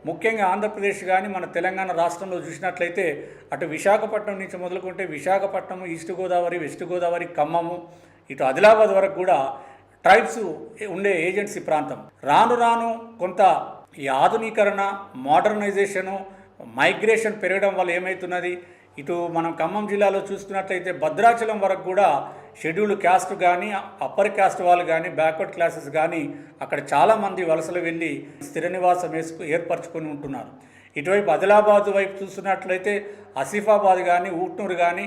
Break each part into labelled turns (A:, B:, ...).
A: ముఖ్యంగా ఆంధ్రప్రదేశ్ కానీ మన తెలంగాణ రాష్ట్రంలో చూసినట్లయితే అటు విశాఖపట్నం నుంచి మొదలుకుంటే విశాఖపట్నం, ఈస్ట్ గోదావరి, వెస్ట్ గోదావరి, ఖమ్మము, ఇటు ఆదిలాబాద్ వరకు కూడా ట్రైబ్స్ ఉండే ఏజెన్సీ ప్రాంతం. రాను రాను కొంత ఈ ఆధునీకరణ, మోడర్నైజేషను, మైగ్రేషన్ పెరగడం వల్ల ఏమవుతున్నది, ఇటు మనం ఖమ్మం జిల్లాలో చూసుకున్నట్లయితే భద్రాచలం వరకు కూడా షెడ్యూల్డ్ క్యాస్ట్ కానీ, అప్పర్ క్యాస్ట్ వాళ్ళు కానీ, బ్యాక్వర్డ్ క్లాసెస్ కానీ అక్కడ చాలామంది వలసలు వెళ్ళి స్థిర నివాసం ఏర్పరచుకొని ఉంటున్నారు. ఇటువైపు ఆదిలాబాద్ వైపు చూస్తున్నట్లయితే ఆసిఫాబాద్ కానీ, ఊట్నూరు కానీ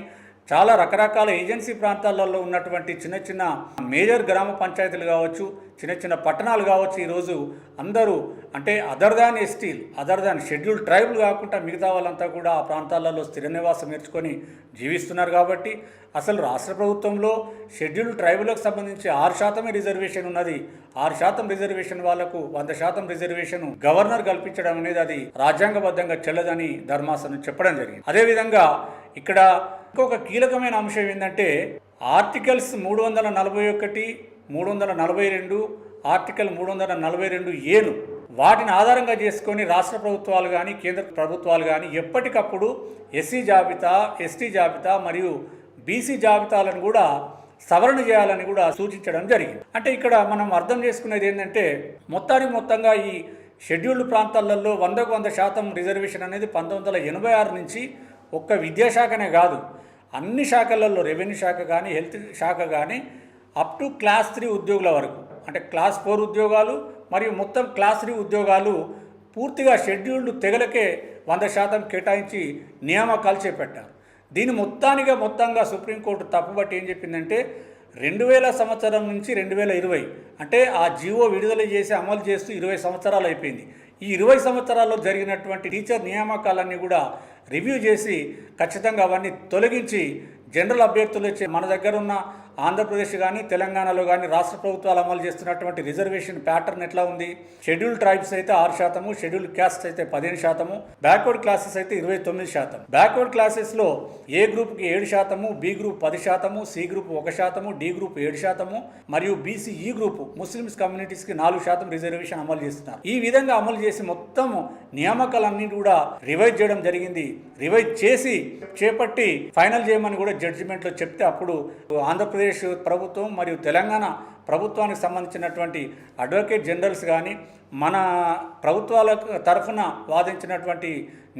A: చాలా రకరకాల ఏజెన్సీ ప్రాంతాలలో ఉన్నటువంటి చిన్న చిన్న మేజర్ గ్రామ పంచాయతీలు కావచ్చు, చిన్న చిన్న పట్టణాలు కావచ్చు, ఈరోజు అందరూ అంటే అదర్ దాన్ ఎస్టీలు, అదర్ దాన్ షెడ్యూల్డ్ ట్రైబులు కాకుండా మిగతా వాళ్ళంతా కూడా ఆ ప్రాంతాలలో స్థిర నివాసం నేర్చుకొని జీవిస్తున్నారు. కాబట్టి అసలు రాష్ట్ర ప్రభుత్వంలో షెడ్యూల్డ్ ట్రైబులకు సంబంధించి 6% రిజర్వేషన్ ఉన్నది. 6% రిజర్వేషన్ వాళ్లకు 100% రిజర్వేషన్ గవర్నర్ కల్పించడం అనేది అది రాజ్యాంగబద్ధంగా చెల్లదని ధర్మాసనం చెప్పడం జరిగింది. అదేవిధంగా ఇక్కడ ఇంకొక కీలకమైన అంశం ఏంటంటే ఆర్టికల్స్ 341, 342, ఆర్టికల్ 342(a)ను వాటిని ఆధారంగా చేసుకొని రాష్ట్ర ప్రభుత్వాలు కానీ, కేంద్ర ప్రభుత్వాలు కానీ ఎప్పటికప్పుడు ఎస్సీ జాబితా, ఎస్టీ జాబితా మరియు బీసీ జాబితాలను కూడా సవరణ చేయాలని కూడా సూచించడం జరిగింది. అంటే ఇక్కడ మనం అర్థం చేసుకునేది ఏంటంటే మొత్తంగా ఈ షెడ్యూల్డ్ ప్రాంతాలలో 100% రిజర్వేషన్ అనేది 1986 నుంచి ఒక్క విద్యాశాఖనే కాదు, అన్ని శాఖలలో రెవెన్యూ శాఖ కానీ, హెల్త్ శాఖ కానీ అప్ టు క్లాస్ 3 ఉద్యోగుల వరకు, అంటే క్లాస్ 4 ఉద్యోగాలు మరియు మొత్తం క్లాస్ 3 ఉద్యోగాలు పూర్తిగా షెడ్యూల్డ్ తెగలకే 100% కేటాయించి నియామకాలు చేపట్టారు. దీని మొత్తంగా సుప్రీంకోర్టు తప్పుబట్టి ఏం చెప్పిందంటే 2000 సంవత్సరం నుంచి 2020 అంటే ఆ జీవో విడుదల చేసి అమలు చేస్తూ 20 సంవత్సరాలు అయిపోయింది. ఈ 20 సంవత్సరాల్లో జరిగినటువంటి టీచర్ నియామకాలన్నీ కూడా రివ్యూ చేసి ఖచ్చితంగా అవన్నీ తొలగించి జనరల్ అభ్యర్థులు వచ్చే మన దగ్గర ఉన్న ఆంధ్రప్రదేశ్ కానీ, తెలంగాణలో కానీ రాష్ట్ర ప్రభుత్వాలు అమలు చేస్తున్నటువంటి రిజర్వేషన్ ప్యాటర్న్ ఎట్లా ఉంది, షెడ్యూల్డ్ ట్రైబ్స్ అయితే 6%, షెడ్యూల్డ్ క్యాస్ట్ అయితే 15%, బ్యాక్వర్డ్ క్లాసెస్ అయితే 29%. బ్యాక్వర్డ్ క్లాసెస్లో ఏ గ్రూప్కి 7%, B group 10%, C group 1%, D group 7% మరియు బీసీఈ గ్రూప్ ముస్లిమ్స్ కమ్యూనిటీస్కి 4% రిజర్వేషన్ అమలు చేస్తున్నారు. ఈ విధంగా అమలు చేసి మొత్తం నియామకాలన్నీ కూడా రివైజ్ చేయడం జరిగింది. రివైజ్ చేసి చేపట్టి ఫైనల్ చేయమని కూడా జడ్జిమెంట్లో చెప్తే అప్పుడు ఆంధ్రప్రదేశ్ ప్రభుత్వం మరియు తెలంగాణ ప్రభుత్వానికి సంబంధించినటువంటి అడ్వకేట్ జనరల్స్ కానీ, మన ప్రభుత్వాల తరఫున వాదించినటువంటి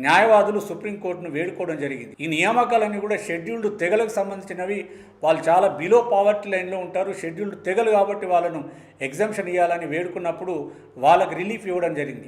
A: న్యాయవాదులు సుప్రీంకోర్టును వేడుకోవడం జరిగింది. ఈ నియామకాలన్నీ కూడా షెడ్యూల్డ్ తెగలకు సంబంధించినవి. వాళ్ళు చాలా బిలో పావర్టీ లైన్లో ఉంటారు, షెడ్యూల్డ్ తెగలు కాబట్టి వాళ్ళను ఎగ్జంప్షన్ ఇవ్వాలని వేడుకున్నప్పుడు వాళ్ళకి రిలీఫ్ ఇవ్వడం జరిగింది.